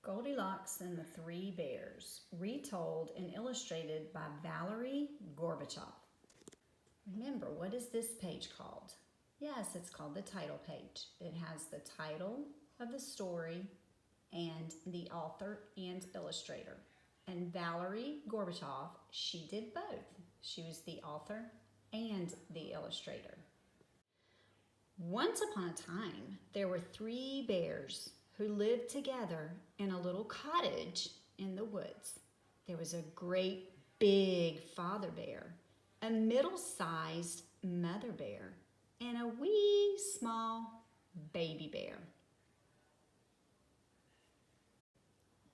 Goldilocks and the Three Bears, retold and illustrated by Valerie Gorbachev. Remember, what is this page called? Yes, it's called the title page. It has the title of the story and the author and illustrator. And Valerie Gorbachev, she did both. She was the author and the illustrator. Once upon a time, there were three bears who lived together in a little cottage in the woods. There was a great big father bear, a middle-sized mother bear, and a wee small baby bear.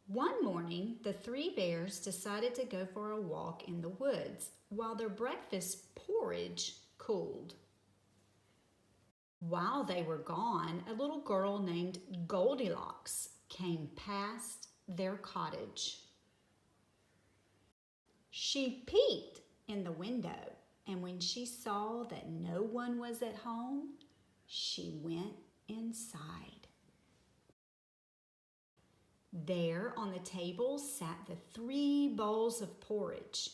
One morning, the three bears decided to go for a walk in the woods while their breakfast porridge cooled. While they were gone, a little girl named Goldilocks came past their cottage. She peeked in the window, and when she saw that no one was at home, she went inside. There on the table sat the three bowls of porridge.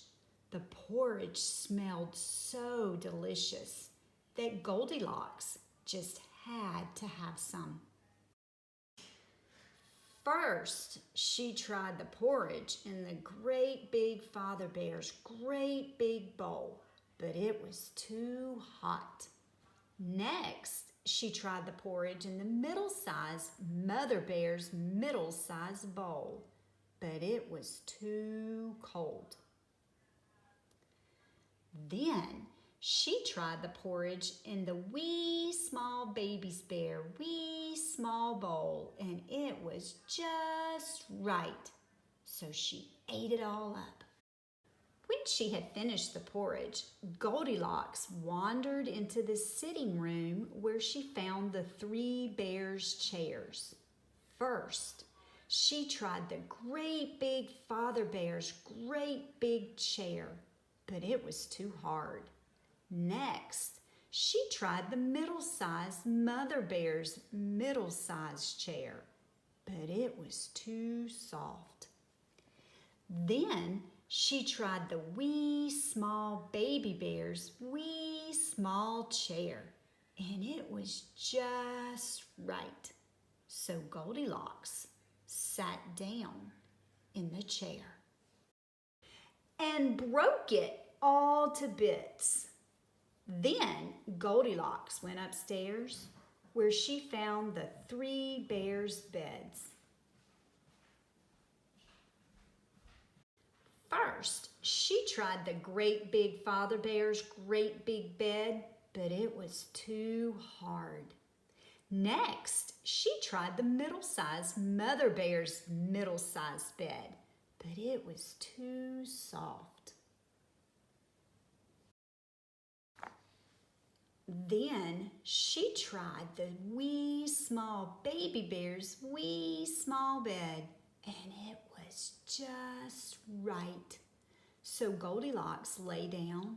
The porridge smelled so delicious that Goldilocks just had to have some. First, she tried the porridge in the great big father bear's great big bowl, but it was too hot. Next, she tried the porridge in the middle-sized mother bear's middle-sized bowl, but it was too cold. Then, she tried the porridge in the wee small baby's bear wee small bowl, and it was just right. So she ate it all up. When she had finished the porridge, Goldilocks wandered into the sitting room where she found the three bears' chairs. First, she tried the great big father bear's great big chair, but it was too hard. Next, she tried the middle-sized mother bear's middle-sized chair, but it was too soft. Then she tried the wee small baby bear's wee small chair, and it was just right. So Goldilocks sat down in the chair and broke it all to bits. Then Goldilocks went upstairs where she found the three bears' beds. First, she tried the great big father bear's great big bed, but it was too hard. Next, she tried the middle-sized mother bear's middle-sized bed, but it was too soft. Then she tried the wee small baby bear's wee small bed, and it was just right. So Goldilocks lay down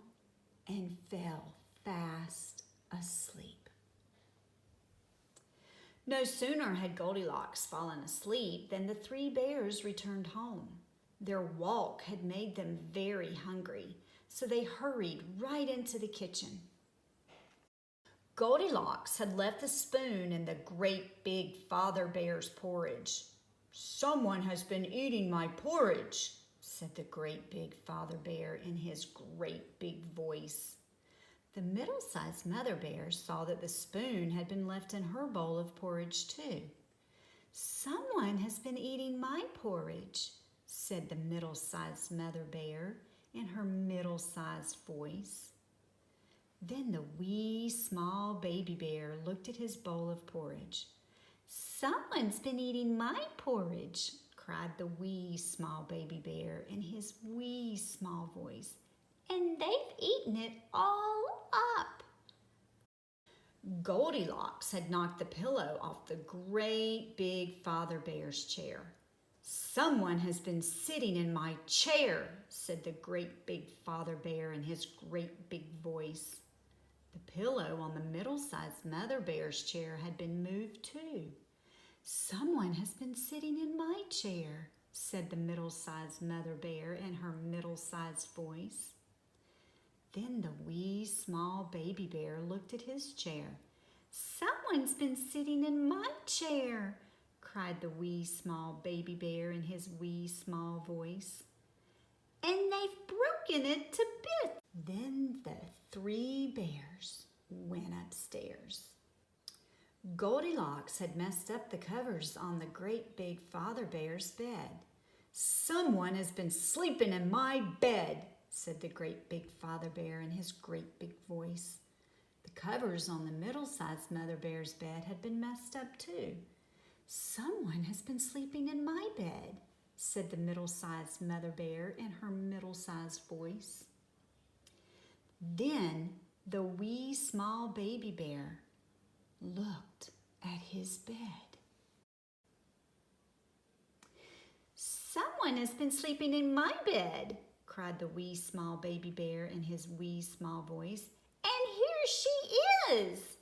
and fell fast asleep. No sooner had Goldilocks fallen asleep than the three bears returned home. Their walk had made them very hungry, so they hurried right into the kitchen. Goldilocks had left the spoon in the great big father bear's porridge. "Someone has been eating my porridge," said the great big father bear in his great big voice. The middle-sized mother bear saw that the spoon had been left in her bowl of porridge too. "Someone has been eating my porridge," said the middle-sized mother bear in her middle-sized voice. Then the wee small baby bear looked at his bowl of porridge. "Someone's been eating my porridge," cried the wee small baby bear in his wee small voice, "and they've eaten it all up." Goldilocks had knocked the pillow off the great big father bear's chair. "Someone has been sitting in my chair," said the great big father bear in his great big voice. The pillow on the middle-sized mother bear's chair had been moved too. "Someone has been sitting in my chair," said the middle-sized mother bear in her middle-sized voice. Then the wee small baby bear looked at his chair. "Someone's been sitting in my chair," cried the wee small baby bear in his wee small voice. "And they've broken it to bits." Then the three bears went upstairs. Goldilocks had messed up the covers on the great big father bear's bed. "Someone has been sleeping in my bed," said the great big father bear in his great big voice. The covers on the middle-sized mother bear's bed had been messed up too. "Someone has been sleeping in my bed," said the middle-sized mother bear in her middle-sized voice. Then the wee small baby bear looked at his bed. "Someone has been sleeping in my bed," cried the wee small baby bear in his wee small voice. "And here she is!"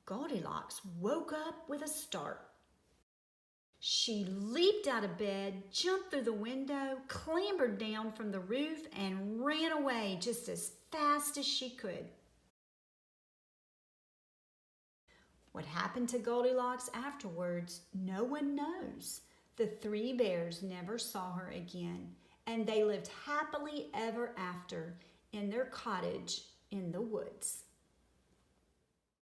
Goldilocks woke up with a start. She leaped out of bed, jumped through the window, clambered down from the roof, and ran away just as fast as she could. What happened to Goldilocks afterwards, no one knows. The three bears never saw her again, and they lived happily ever after in their cottage in the woods.